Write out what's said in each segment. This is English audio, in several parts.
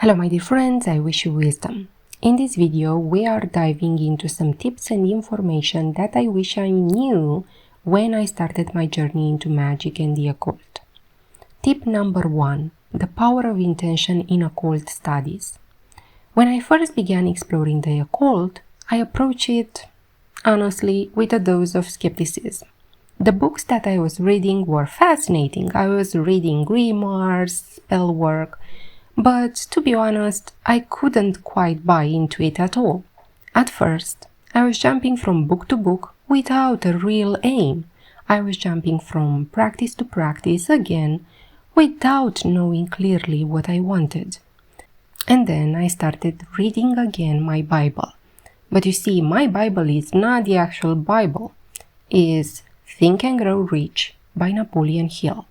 Hello my dear friends, I wish you wisdom. In this video we are diving into some tips and information that I wish I knew when I started my journey into magic and the occult. Tip number 1. The power of intention in occult studies. When I first began exploring the occult, I approached it, honestly, with a dose of skepticism. The books that I was reading were fascinating. I was reading grimoires, spellwork, but to be honest, I couldn't quite buy into it at all. At first, I was jumping from book to book without a real aim. I was jumping from practice to practice again without knowing clearly what I wanted. And then I started reading again my Bible. But you see, my Bible is not the actual Bible. It's Think and Grow Rich by Napoleon Hill,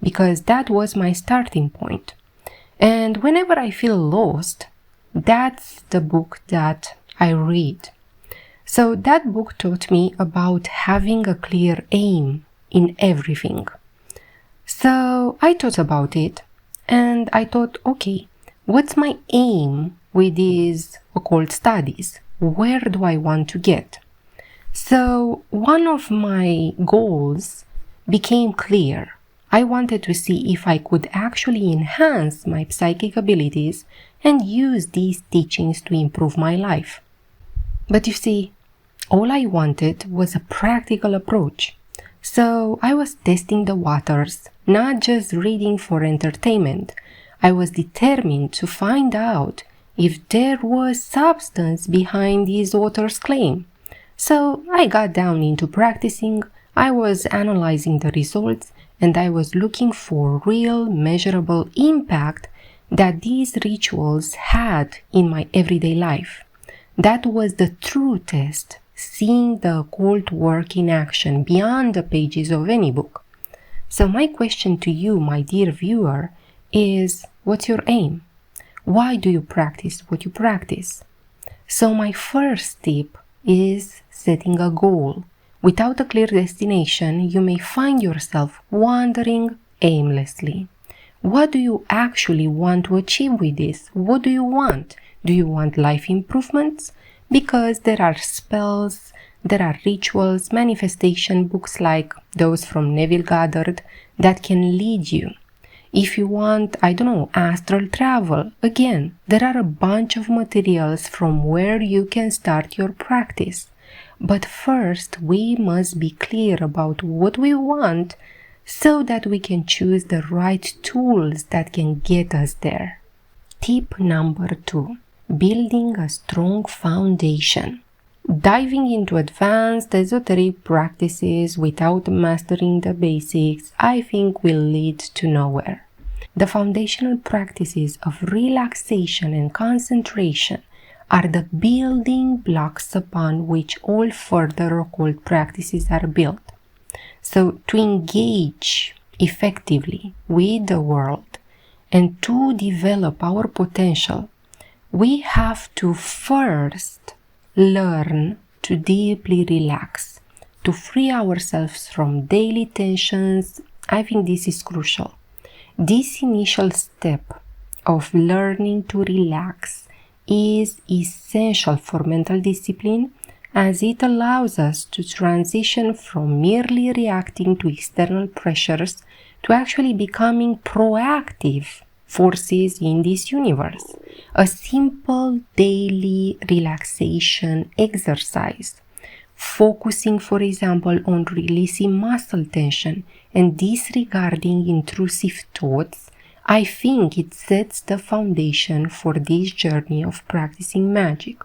because that was my starting point. And whenever I feel lost, that's the book that I read. So that book taught me about having a clear aim in everything. So I thought about it and I thought, okay, what's my aim with these occult studies? Where do I want to get? So one of my goals became clear. I wanted to see if I could actually enhance my psychic abilities and use these teachings to improve my life. But you see, all I wanted was a practical approach. So I was testing the waters, not just reading for entertainment. I was determined to find out if there was substance behind these authors' claim. So I got down into practicing. I was analyzing the results and I was looking for real, measurable impact that these rituals had in my everyday life. That was the true test, seeing the occult work in action beyond the pages of any book. So my question to you, my dear viewer, is what's your aim? Why do you practice what you practice? So my first tip is setting a goal. Without a clear destination, you may find yourself wandering aimlessly. What do you actually want to achieve with this? What do you want? Do you want life improvements? Because there are spells, there are rituals, manifestation books like those from Neville Goddard that can lead you. If you want, astral travel, again, there are a bunch of materials from where you can start your practice. But first, we must be clear about what we want so that we can choose the right tools that can get us there. Tip number 2. Building a strong foundation. Diving into advanced esoteric practices without mastering the basics, I think will lead to nowhere. The foundational practices of relaxation and concentration are the building blocks upon which all further occult practices are built. So to engage effectively with the world and to develop our potential, we have to first learn to deeply relax, to free ourselves from daily tensions. I think this is crucial. This initial step of learning to relax is essential for mental discipline, as it allows us to transition from merely reacting to external pressures to actually becoming proactive forces in this universe. A simple daily relaxation exercise, focusing, for example, on releasing muscle tension and disregarding intrusive thoughts, I think it sets the foundation for this journey of practicing magic.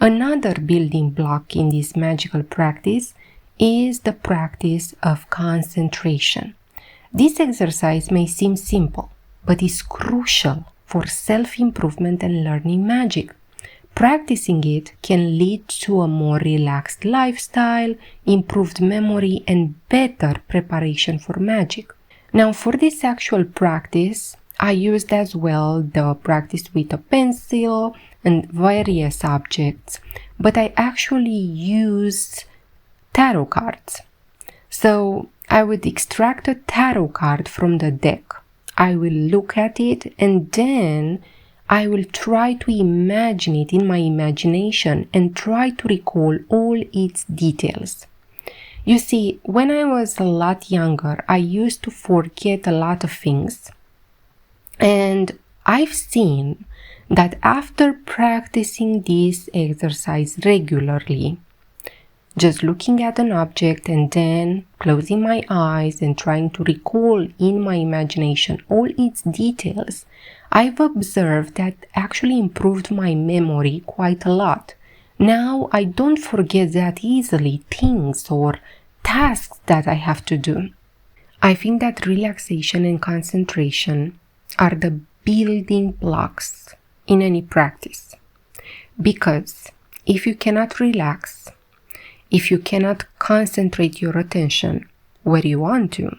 Another building block in this magical practice is the practice of concentration. This exercise may seem simple, but is crucial for self-improvement and learning magic. Practicing it can lead to a more relaxed lifestyle, improved memory, and better preparation for magic. Now, for this actual practice, I used as well the practice with a pencil and various objects, but I actually used tarot cards. So I would extract a tarot card from the deck. I will look at it and then I will try to imagine it in my imagination and try to recall all its details. You see, when I was a lot younger, I used to forget a lot of things. And I've seen that after practicing this exercise regularly, just looking at an object and then closing my eyes and trying to recall in my imagination all its details, I've observed that actually improved my memory quite a lot. Now I don't forget that easily things or tasks that I have to do. I think that relaxation and concentration are the building blocks in any practice. Because if you cannot relax, if you cannot concentrate your attention where you want to,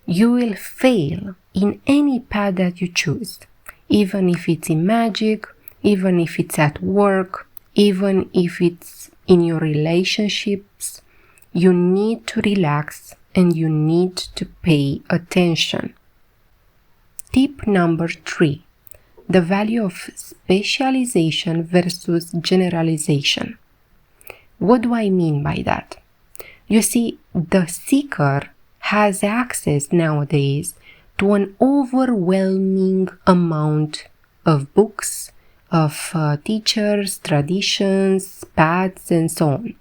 you will fail in any path that you choose, even if it's in magic, even if it's at work, even if it's in your relationships. You need to relax and you need to pay attention. Tip number 3. The value of specialization versus generalization. What do I mean by that? You see, the seeker has access nowadays to an overwhelming amount of books, of teachers, traditions, paths, and so on.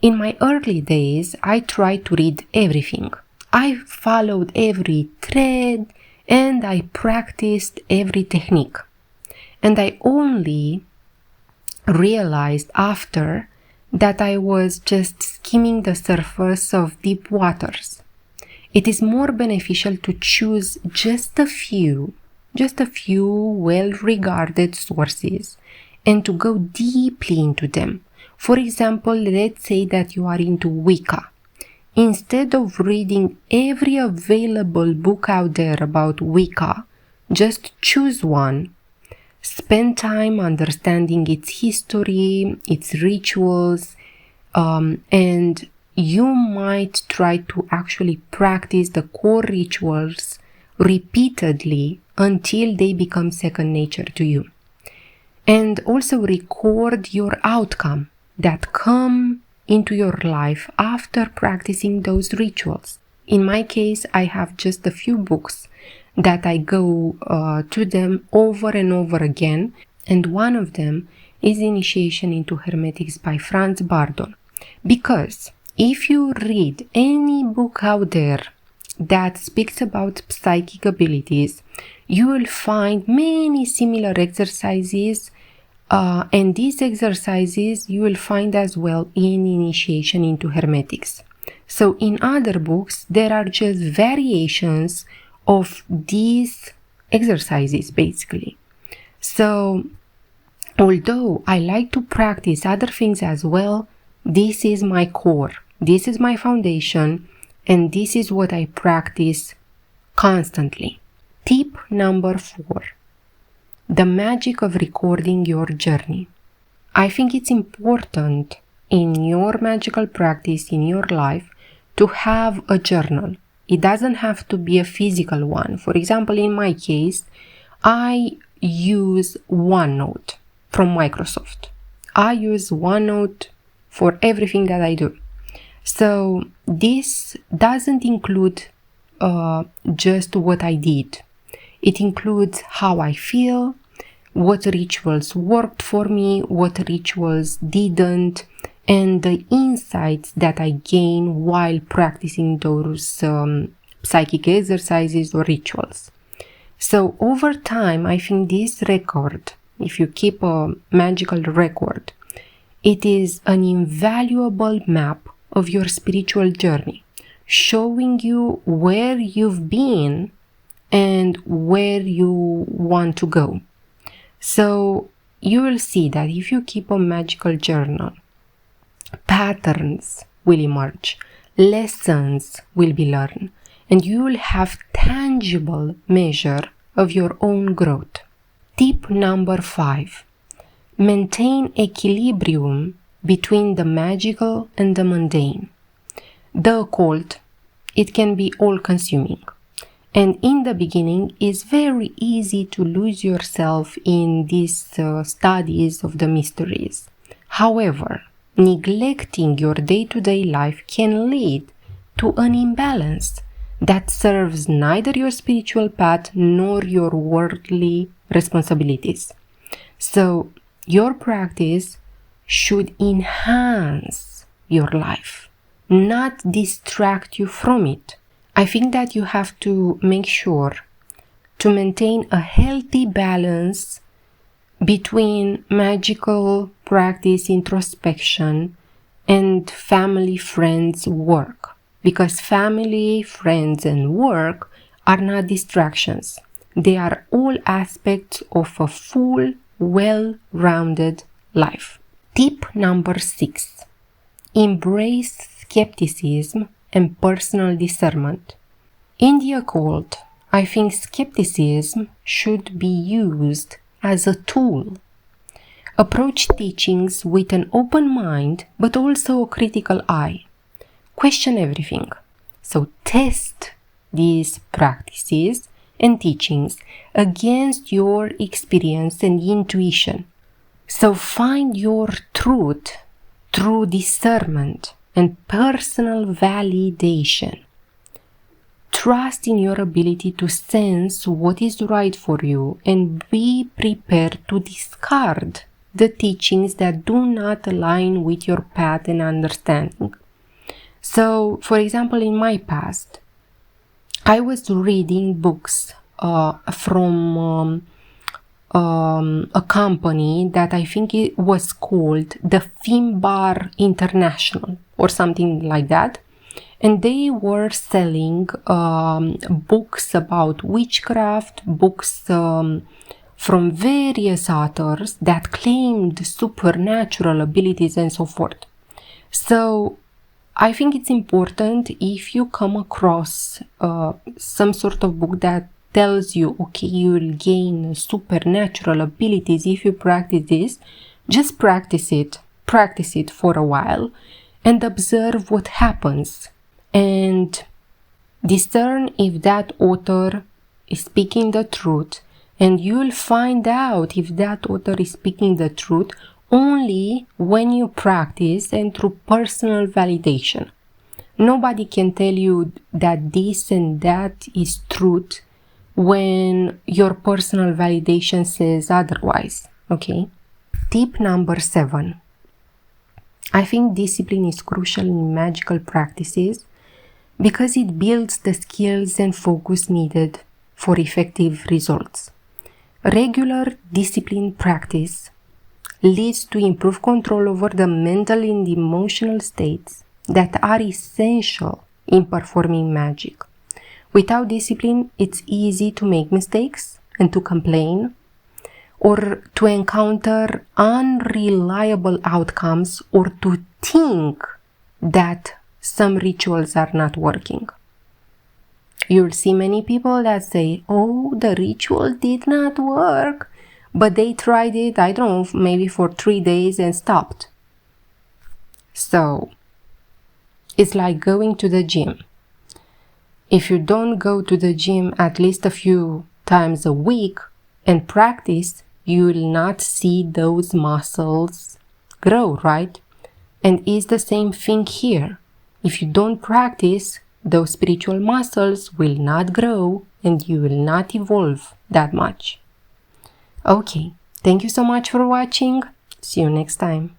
In my early days, I tried to read everything. I followed every thread and I practiced every technique. And I only realized after that I was just skimming the surface of deep waters. It is more beneficial to choose just a few well-regarded sources and to go deeply into them. For example, let's say that you are into Wicca. Instead of reading every available book out there about Wicca, just choose one. Spend time understanding its history, its rituals, and you might try to actually practice the core rituals repeatedly until they become second nature to you. And also record your outcome that come into your life after practicing those rituals. In my case, I have just a few books that I go to them over and over again, and one of them is Initiation into Hermetics by Franz Bardon. Because if you read any book out there that speaks about psychic abilities, you will find many similar exercises, and these exercises you will find as well in Initiation into Hermetics. So in other books, there are just variations of these exercises basically. So although I like to practice other things as well, this is my core, this is my foundation, and this is what I practice constantly. Tip number 4. The magic of recording your journey. I think it's important in your magical practice, in your life, to have a journal. It doesn't have to be a physical one. For example, in my case, I use OneNote from Microsoft. I use OneNote for everything that I do. So this doesn't include just what I did. It includes how I feel, what rituals worked for me, what rituals didn't, and the insights that I gain while practicing those psychic exercises or rituals. So over time, I think this record, if you keep a magical record, it is an invaluable map of your spiritual journey, showing you where you've been and where you want to go. So you will see that if you keep a magical journal, patterns will emerge, lessons will be learned, and you will have tangible measure of your own growth. Tip number 5. Maintain equilibrium between the magical and the mundane. The occult, it can be all-consuming. And in the beginning, it's very easy to lose yourself in these studies of the mysteries. However, neglecting your day-to-day life can lead to an imbalance that serves neither your spiritual path nor your worldly responsibilities. So, your practice should enhance your life, not distract you from it. I think that you have to make sure to maintain a healthy balance between magical practice, introspection, and family, friends, work. Because family, friends, and work are not distractions. They are all aspects of a full, well-rounded life. Tip number 6. Embrace skepticism and personal discernment. In the occult, I think skepticism should be used as a tool. Approach teachings with an open mind, but also a critical eye. Question everything. So test these practices and teachings against your experience and intuition. So find your truth through discernment and personal validation. Trust in your ability to sense what is right for you and be prepared to discard the teachings that do not align with your path and understanding. So, for example, in my past, I was reading books from a company that I think it was called the Finbar International or something like that. And they were selling books about witchcraft, books from various authors that claimed supernatural abilities and so forth. So I think it's important if you come across some sort of book that tells you, okay, you will gain supernatural abilities if you practice this, just practice it for a while and observe what happens and discern if that author is speaking the truth, and you'll find out if that author is speaking the truth only when you practice and through personal validation. Nobody can tell you that this and that is truth when your personal validation says otherwise, okay? Tip number 7. I think discipline is crucial in magical practices because it builds the skills and focus needed for effective results. Regular disciplined practice leads to improved control over the mental and emotional states that are essential in performing magic. Without discipline, it's easy to make mistakes and to complain or to encounter unreliable outcomes or to think that some rituals are not working. You'll see many people that say, oh, the ritual did not work, but they tried it, I don't know, maybe for 3 days and stopped. So, it's like going to the gym. If you don't go to the gym at least a few times a week and practice, you will not see those muscles grow, right? And it's the same thing here. If you don't practice, those spiritual muscles will not grow and you will not evolve that much. Okay, thank you so much for watching. See you next time.